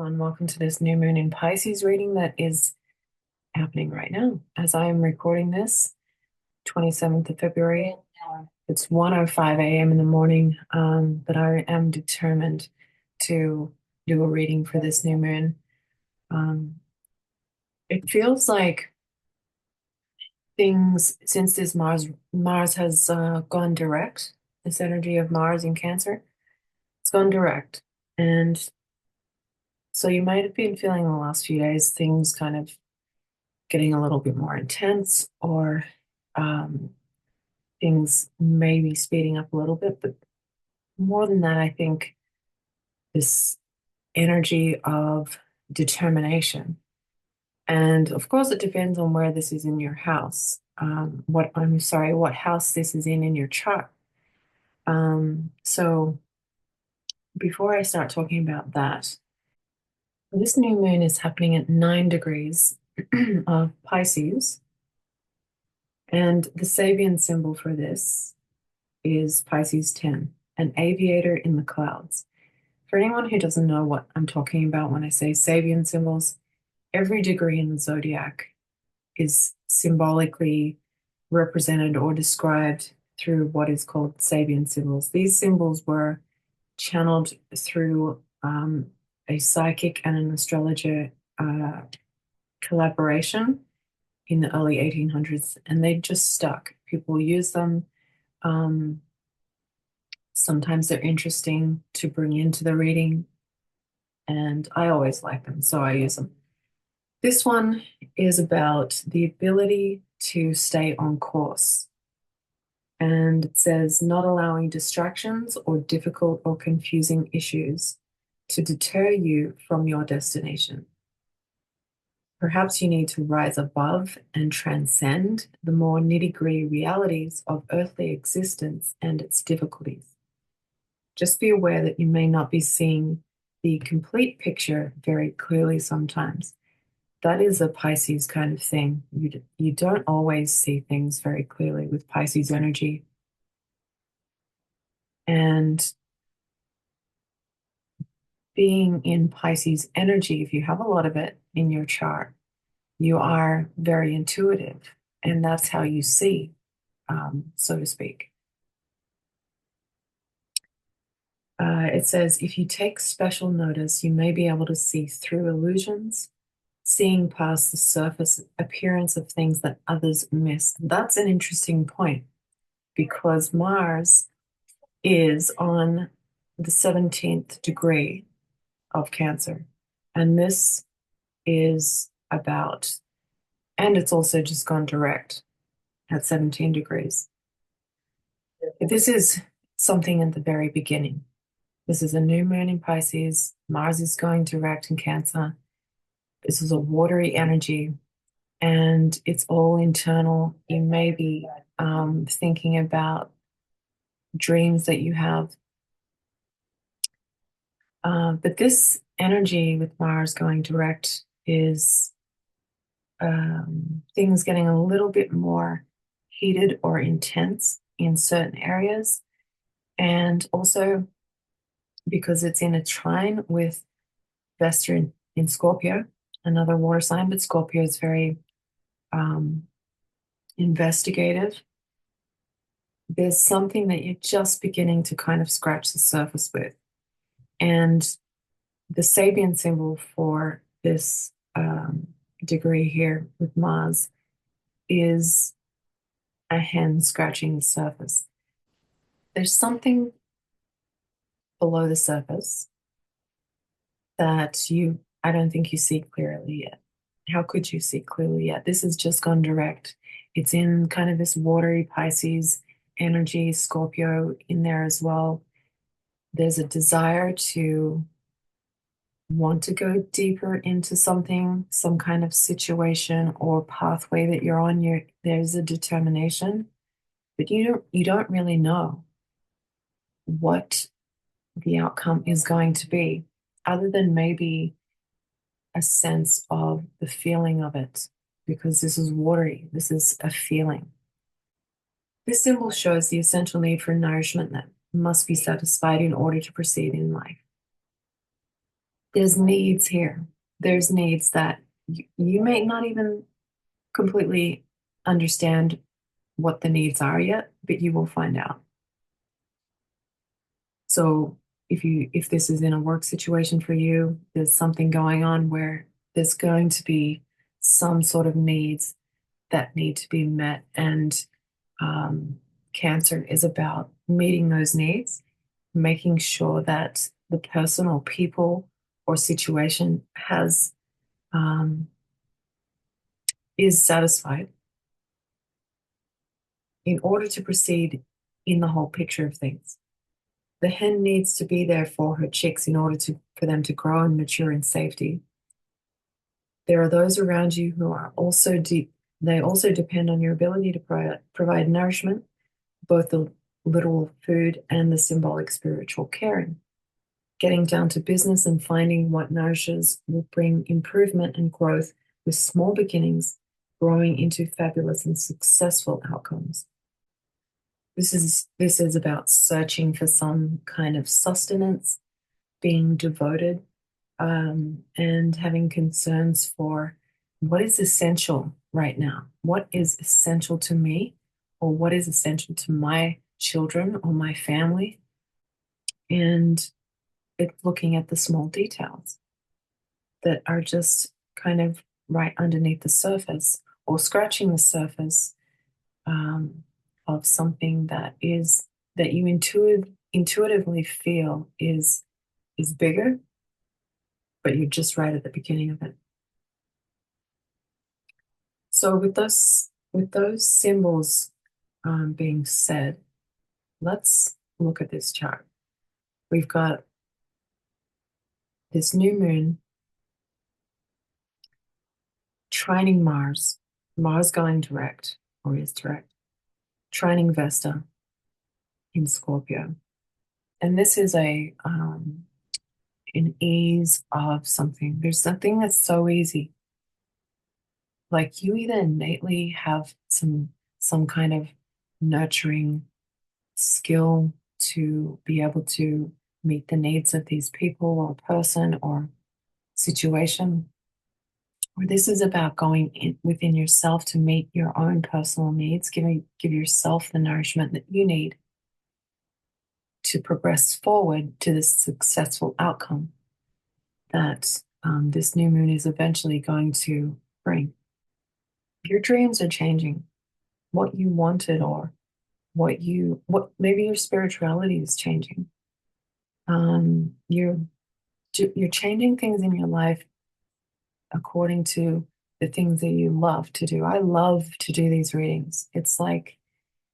everyone. Welcome to this new moon in Pisces reading that is happening right now. As I am recording this, 27th of February, it's 1:05 a.m. in the morning, but I am determined to do a reading for this new moon. It feels like things, since this Mars has gone direct, this energy of Mars in Cancer, it's gone direct. And so you might have been feeling in the last few days things kind of getting a little bit more intense, or um, things maybe speeding up a little bit. But more than that, I think this energy of determination. And of course, it depends on where this is in your house. What house this is in your chart. So before I start talking about that, this new moon is happening at 9 degrees of Pisces. And the Sabian symbol for this is Pisces 10, an aviator in the clouds. For anyone who doesn't know what I'm talking about when I say Sabian symbols, every degree in the zodiac is symbolically represented or described through what is called Sabian symbols. These symbols were channeled through a psychic and an astrologer collaboration in the early 1800s, and they just stuck. People use them. Sometimes they're interesting to bring into the reading, and I always like them, so I use them. This one is about the ability to stay on course. And it says, not allowing distractions or difficult or confusing issues to deter you from your destination. Perhaps you need to rise above and transcend the more nitty-gritty realities of earthly existence and its difficulties. Just be aware that you may not be seeing the complete picture very clearly sometimes. That is a Pisces kind of thing. You don't always see things very clearly with Pisces energy. And being in Pisces energy, if you have a lot of it in your chart, you are very intuitive, and that's how you see, so to speak. It says, if you take special notice, you may be able to see through illusions, seeing past the surface appearance of things that others miss. That's an interesting point, because Mars is on the 17th degree of Cancer. And this is about, and it's also just gone direct at 17 degrees. This is something at the very beginning. This is a new moon in Pisces. Mars is going direct in Cancer. This is a watery energy, and it's all internal. You may be thinking about dreams that you have. But this energy with Mars going direct is things getting a little bit more heated or intense in certain areas. And also because it's in a trine with Vesta in Scorpio, another water sign, but Scorpio is very investigative. There's something that you're just beginning to kind of scratch the surface with. And the Sabian symbol for this degree here with Mars is a hen scratching the surface. There's something below the surface that I don't think you see clearly yet. How could you see clearly yet? This has just gone direct. It's in kind of this watery Pisces energy, Scorpio in there as well. There's a desire to want to go deeper into something, some kind of situation or pathway that you're on. There's a determination, but you don't really know what the outcome is going to be, other than maybe a sense of the feeling of it, because this is watery. This is a feeling. This symbol shows the essential need for nourishment that must be satisfied in order to proceed in life. There's needs here. There's needs that you may not even completely understand what the needs are yet, but you will find out. So if this is in a work situation for you, there's something going on where there's going to be some sort of needs that need to be met, and um, cancer is about meeting those needs, making sure that the person or people or situation has is satisfied in order to proceed in the whole picture of things. The hen needs to be there for her chicks in order for them to grow and mature in safety. There are those around you who are also deep. They also depend on your ability to provide nourishment, both the literal food and the symbolic spiritual caring. Getting down to business and finding what nourishes will bring improvement and growth with small beginnings, growing into fabulous and successful outcomes. This is about searching for some kind of sustenance, being devoted, and having concerns for what is essential right now. What is essential to me, or what is essential to my children or my family? And it's looking at the small details that are just kind of right underneath the surface or scratching the surface, um, of something that you intuitively feel is bigger, but you're just right at the beginning of it. So with those symbols being said, let's look at this chart. We've got this new moon trining Mars, Mars going direct or is direct, trining Vesta in Scorpio, and this is an ease of something. There's something that's so easy. Like you either innately have some kind of nurturing skill to be able to meet the needs of these people or person or situation, or this is about going in within yourself to meet your own personal needs, give yourself the nourishment that you need to progress forward to this successful outcome that this new moon is eventually going to bring. Your dreams are changing. What you wanted, or what maybe your spirituality is changing. You're changing things in your life according to the things that you love to do. I love to do these readings. It's like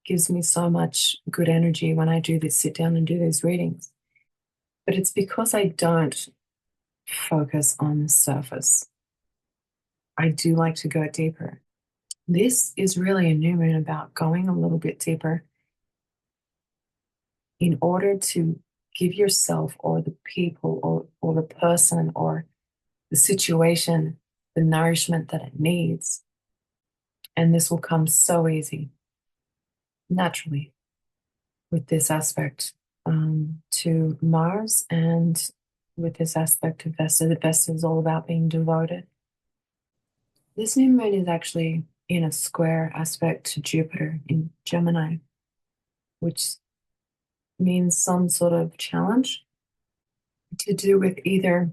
gives me so much good energy when I do this, sit down and do these readings. But it's because I don't focus on the surface. I do like to go deeper. This is really a new moon about going a little bit deeper in order to give yourself or the people or the person or the situation the nourishment that it needs. And this will come so easy, naturally, with this aspect to Mars and with this aspect of Vesta. The Vesta is all about being devoted. This new moon is actually in a square aspect to Jupiter in Gemini, which means some sort of challenge to do with either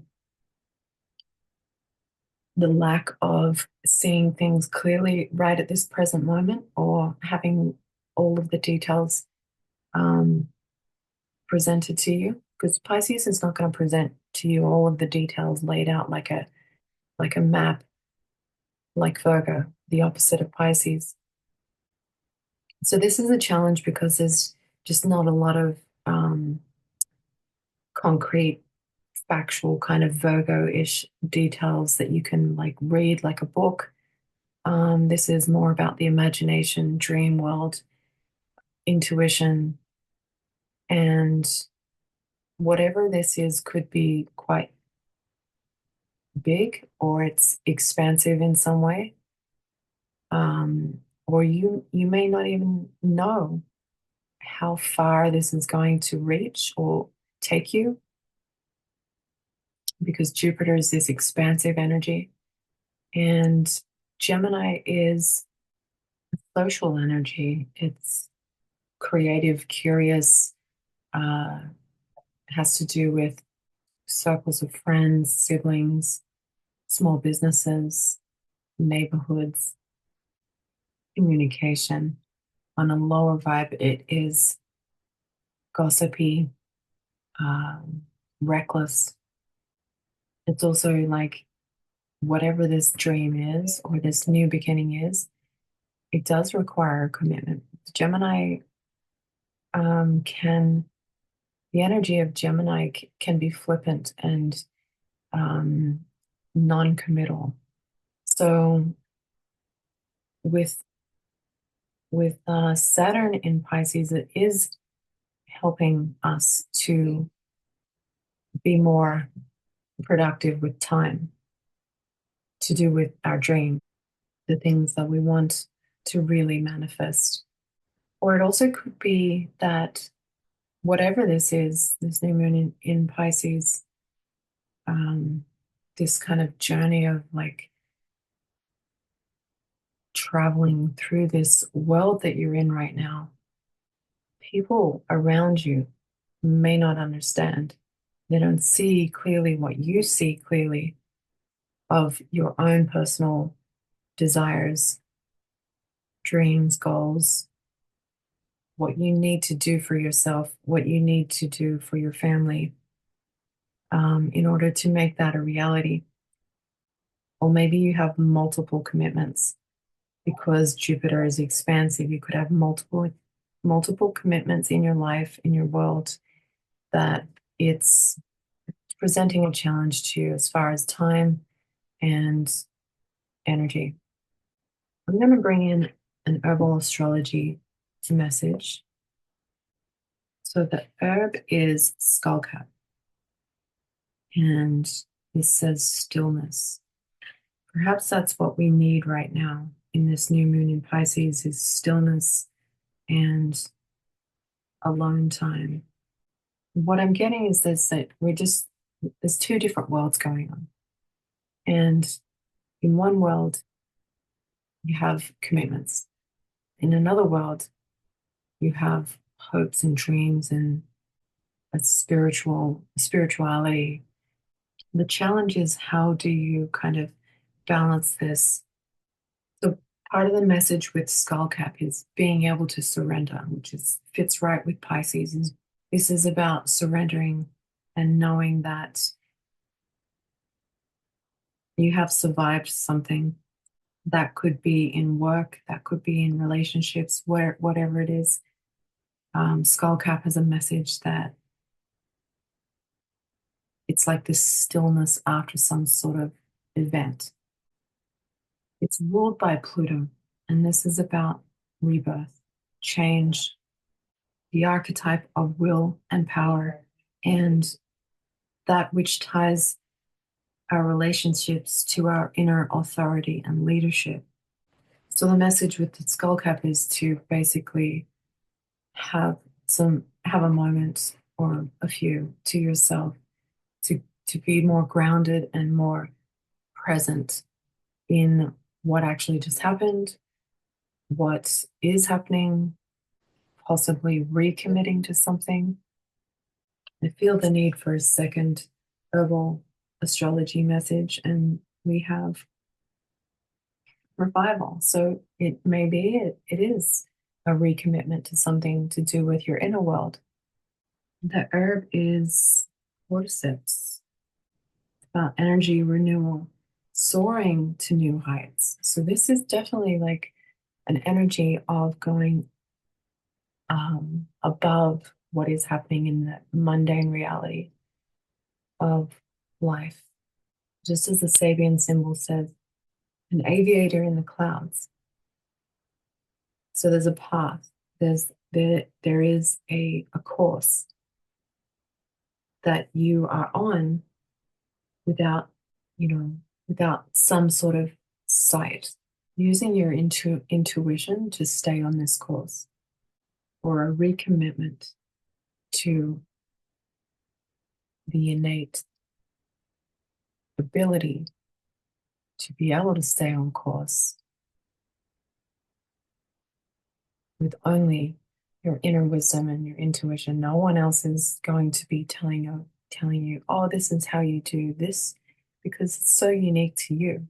the lack of seeing things clearly right at this present moment or having all of the details um, presented to you, because Pisces is not going to present to you all of the details laid out like a map, like Virgo, the opposite of Pisces. So this is a challenge because there's just not a lot of concrete, factual kind of Virgo-ish details that you can like read like a book. This is more about the imagination, dream world, intuition, and whatever this is could be quite big or it's expansive in some way. Or you may not even know how far this is going to reach or take you. because Jupiter is this expansive energy, and Gemini is social energy. It's creative, curious, uh, has to do with circles of friends, siblings, small businesses, neighborhoods, communication. On a lower vibe, it is gossipy, um, reckless. It's also like whatever this dream is or this new beginning is, it does require a commitment. Gemini can, the energy of Gemini can be flippant and um, non-committal. So with Saturn in Pisces, it is helping us to be more productive with time, to do with our dreams, the things that we want to really manifest. Or it also could be that whatever this is, this new moon in Pisces, um, this kind of journey of like traveling through this world that you're in right now, people around you may not understand. They don't see clearly what you see clearly of your own personal desires, dreams, goals, what you need to do for yourself, what you need to do for your family, in order to make that a reality. Or maybe you have multiple commitments because Jupiter is expansive. You could have multiple commitments in your life, in your world, that it's presenting a challenge to you as far as time and energy. I'm going to bring in an herbal astrology message. So the herb is skullcap, and this says stillness. Perhaps that's what we need right now in this new moon in Pisces is stillness and alone time. What I'm getting is this, that there's two different worlds going on. And in one world, you have commitments. In another world, you have hopes and dreams and a spirituality. The challenge is, how do you kind of balance this? So part of the message with skullcap is being able to surrender, which is fits right with Pisces. This is about surrendering and knowing that you have survived something. That could be in work, that could be in relationships, whatever it is. Skullcap has a message that it's like this stillness after some sort of event. It's ruled by Pluto, and this is about rebirth, change, the archetype of will and power, and that which ties our relationships to our inner authority and leadership. So the message with the skullcap is to basically have a moment or a few to yourself, to be more grounded and more present in what actually just happened, what is happening, possibly recommitting to something. I feel the need for a second herbal astrology message, and we have revival. So it may be, it is a recommitment to something to do with your inner world. The herb is cordyceps, about energy renewal, soaring to new heights. So this is definitely like an energy of going above what is happening in the mundane reality of life. Just as the Sabian symbol says, an aviator in the clouds. So there's a path. There is a course that you are on without, without some sort of sight, using your intuition to stay on this course, or a recommitment to the innate ability to be able to stay on course with only your inner wisdom and your intuition. No one else is going to be telling you, oh, this is how you do this, because it's so unique to you,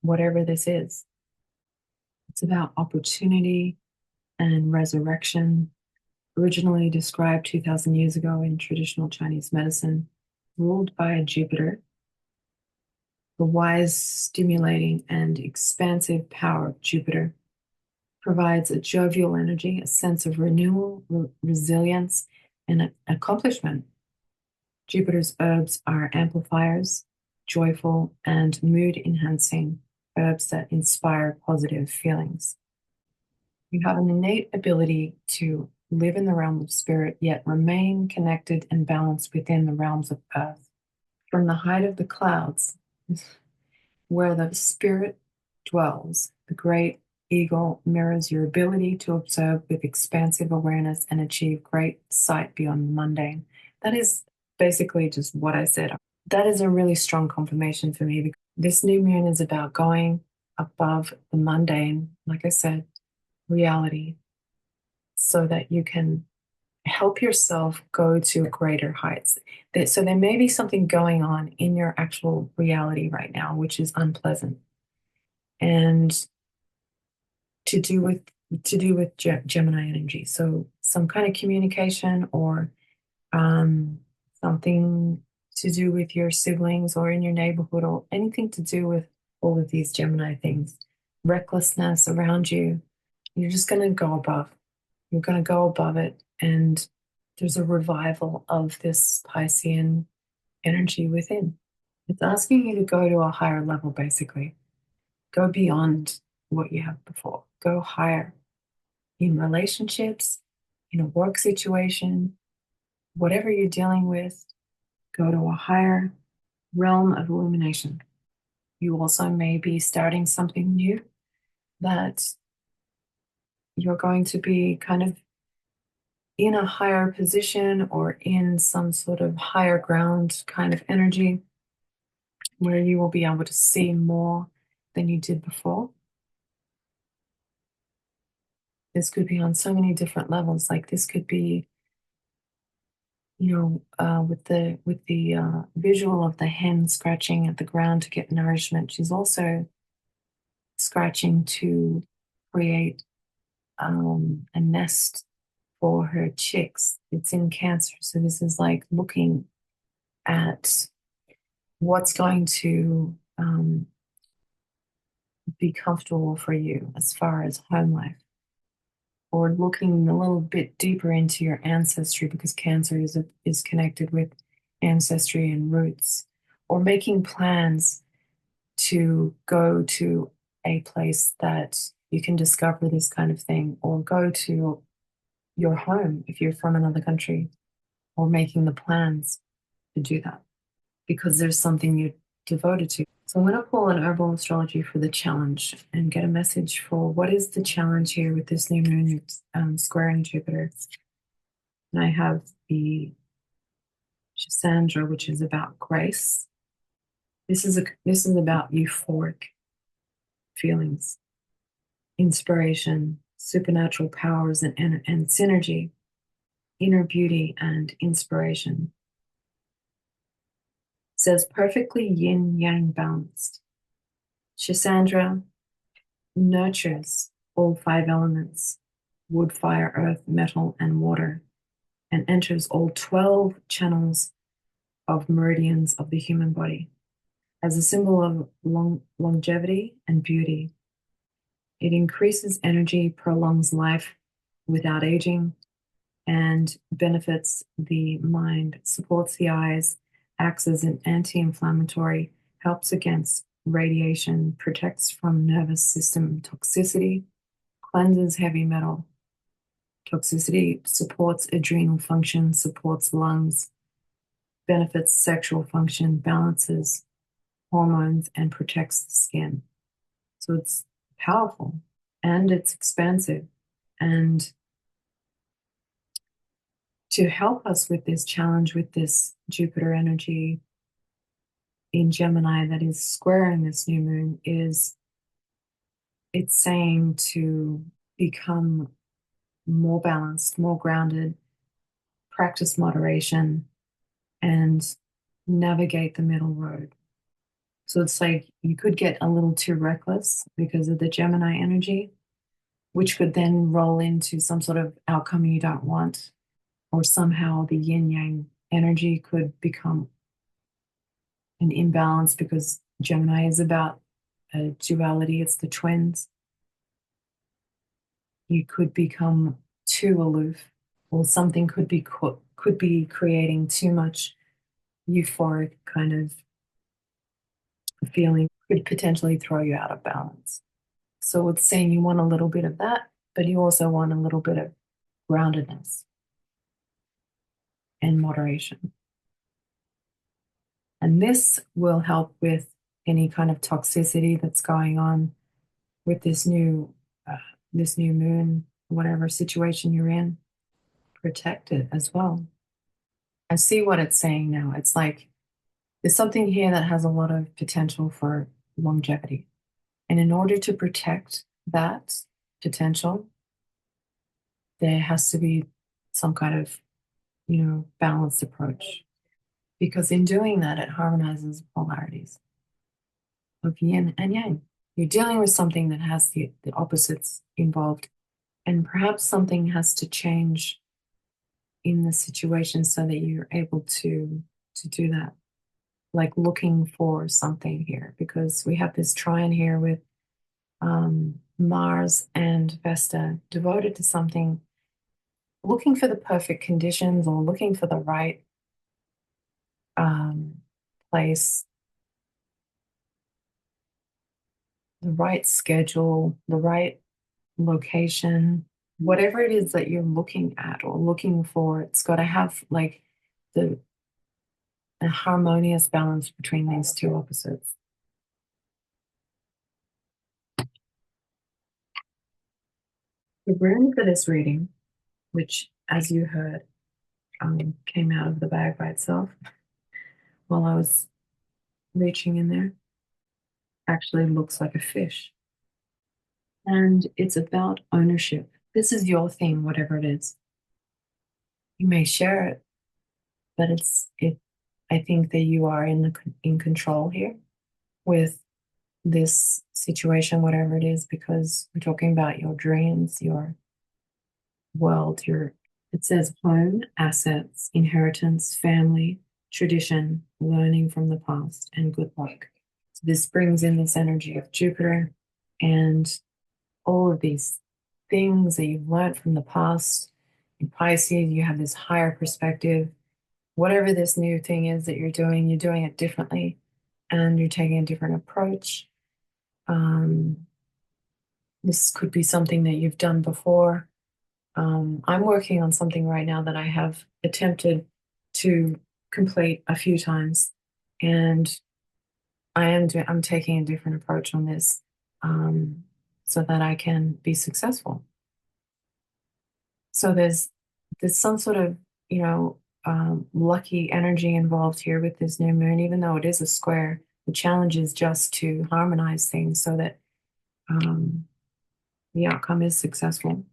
whatever this is. It's about opportunity and resurrection, originally described 2000 years ago in traditional Chinese medicine, ruled by Jupiter. The wise, stimulating, and expansive power of Jupiter provides a jovial energy, a sense of renewal, resilience, and accomplishment. Jupiter's herbs are amplifiers, joyful, and mood enhancing herbs that inspire positive feelings. You have an innate ability to live in the realm of spirit, yet remain connected and balanced within the realms of earth. From the height of the clouds, where the spirit dwells, the great eagle mirrors your ability to observe with expansive awareness and achieve great sight beyond the mundane. That is basically just what I said. That is a really strong confirmation for me, because this new moon is about going above the mundane, like I said, reality, so that you can help yourself go to greater heights. So there may be something going on in your actual reality right now, which is unpleasant, and to do with Gemini energy. So some kind of communication, or um, something to do with your siblings or in your neighborhood, or anything to do with all of these Gemini things. Recklessness around you. You're just going to go above. You're going to go above it. And there's a revival of this Piscean energy within. It's asking you to go to a higher level, basically. Go beyond what you have before. Go higher in relationships, in a work situation, whatever you're dealing with, go to a higher realm of illumination. You also may be starting something new that you're going to be kind of in a higher position or in some sort of higher ground kind of energy where you will be able to see more than you did before. This could be on so many different levels. Like this could be, with the visual of the hen scratching at the ground to get nourishment. She's also scratching to create a nest for her chicks. It's in Cancer, so this is like looking at what's going to be comfortable for you as far as home life, or looking a little bit deeper into your ancestry, because Cancer is connected with ancestry and roots, or making plans to go to a place that you can discover this kind of thing, or go to your home if you're from another country, or making the plans to do that because there's something you're devoted to. So I'm going to pull an herbal astrology for the challenge and get a message for what is the challenge here with this new moon squaring Jupiter. And I have the Shandra, which is about grace. This is about euphoric feelings, inspiration, supernatural powers, and synergy, inner beauty, and inspiration. It says perfectly yin yang balanced. Shandra nurtures all five elements: wood, fire, earth, metal, and water, and enters all 12 channels of meridians of the human body. As a symbol of longevity and beauty, it increases energy, prolongs life without aging, and benefits the mind, supports the eyes, acts as an anti-inflammatory, helps against radiation, protects from nervous system toxicity, cleanses heavy metal toxicity, supports adrenal function, supports lungs, benefits sexual function, balances hormones, and protects the skin. So it's powerful and it's expansive. And to help us with this challenge, with this Jupiter energy, in Gemini that is squaring this new moon is it's saying to become more balanced, more grounded, practice moderation, and navigate the middle road. So it's like you could get a little too reckless because of the Gemini energy, which could then roll into some sort of outcome you don't want, or somehow the yin yang energy could become an imbalance because Gemini is about a duality, it's the twins. You could become too aloof, or something could be creating too much euphoric kind of feeling, could potentially throw you out of balance. So it's saying you want a little bit of that, but you also want a little bit of groundedness and moderation. And this will help with any kind of toxicity that's going on with uh, this new moon, whatever situation you're in. Protect it as well. I see what it's saying now. It's like there's something here that has a lot of potential for longevity. And in order to protect that potential, there has to be some kind of, balanced approach. Because in doing that, it harmonizes polarities of yin and yang. You're dealing with something that has the opposites involved. And perhaps something has to change in the situation so that you're able to do that. Like looking for something here, because we have this trine here with Mars and Vesta devoted to something, looking for the perfect conditions or looking for the right um, place, the right schedule, the right location, whatever it is that you're looking at or looking for, it's got to have like the a harmonious balance between these two opposites. The rune for this reading, which, as you heard, came out of the bag by itself while I was reaching in there, actually looks like a fish. And it's about ownership. This is your thing, whatever it is. You may share it, but I think that you are in control here with this situation, whatever it is, because we're talking about your dreams, your world, your it says home, assets, inheritance, family, tradition, learning from the past, and good luck. So this brings in this energy of Jupiter and all of these things that you've learned from the past. In Pisces, you have this higher perspective. Whatever this new thing is that you're doing it differently and you're taking a different approach. This could be something that you've done before. I'm working on something right now that I have attempted to complete a few times, and I'm taking a different approach on this so that I can be successful. So there's some sort of lucky energy involved here with this new moon, even though it is a square. The challenge is just to harmonize things so that um, the outcome is successful.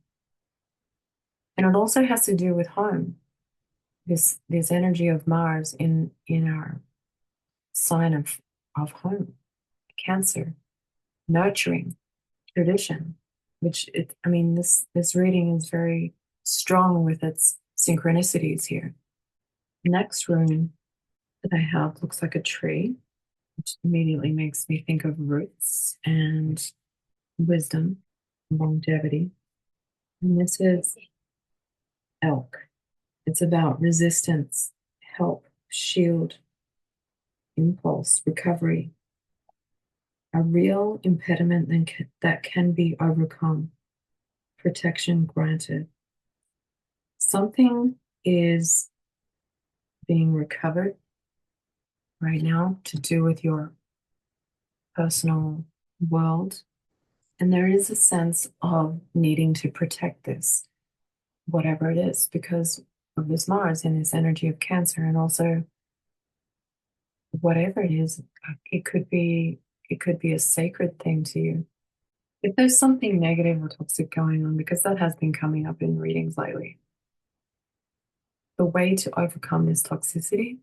And it also has to do with home. This energy of Mars in our sign of home, Cancer, nurturing, tradition, which I mean this reading is very strong with its synchronicities here. Next rune that I have looks like a tree, which immediately makes me think of roots and wisdom, longevity. And this is elk. It's about resistance, help, shield, impulse, recovery, a real impediment that can be overcome, protection granted. Something is being recovered right now to do with your personal world. And there is a sense of needing to protect this, whatever it is, because of this Mars and this energy of Cancer, and also whatever it is, it could be a sacred thing to you. If there's something negative or toxic going on, because that has been coming up in readings lately, the way to overcome this toxicity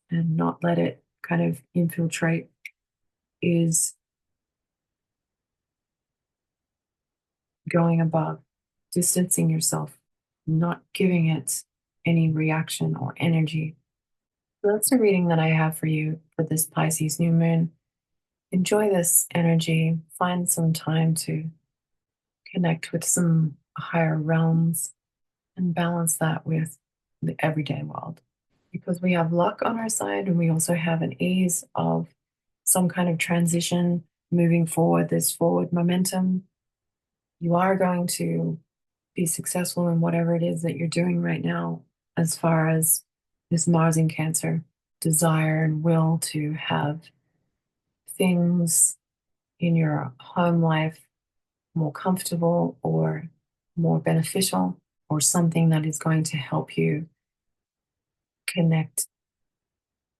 and not let it kind of infiltrate is going above, distancing yourself, not giving it any reaction or energy. So that's the reading that I have for you for this Pisces new moon. Enjoy this energy, find some time to connect with some higher realms and balance that with the everyday world. Because we have luck on our side and we also have an ease of some kind of transition moving forward, this forward momentum. You are going to be successful in whatever it is that you're doing right now, as far as this Mars in Cancer desire and will to have things in your home life more comfortable or more beneficial, or something that is going to help you connect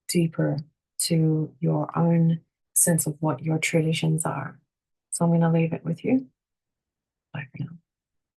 deeper to your own sense of what your traditions are. So I'm going to leave it with you. Bye for now.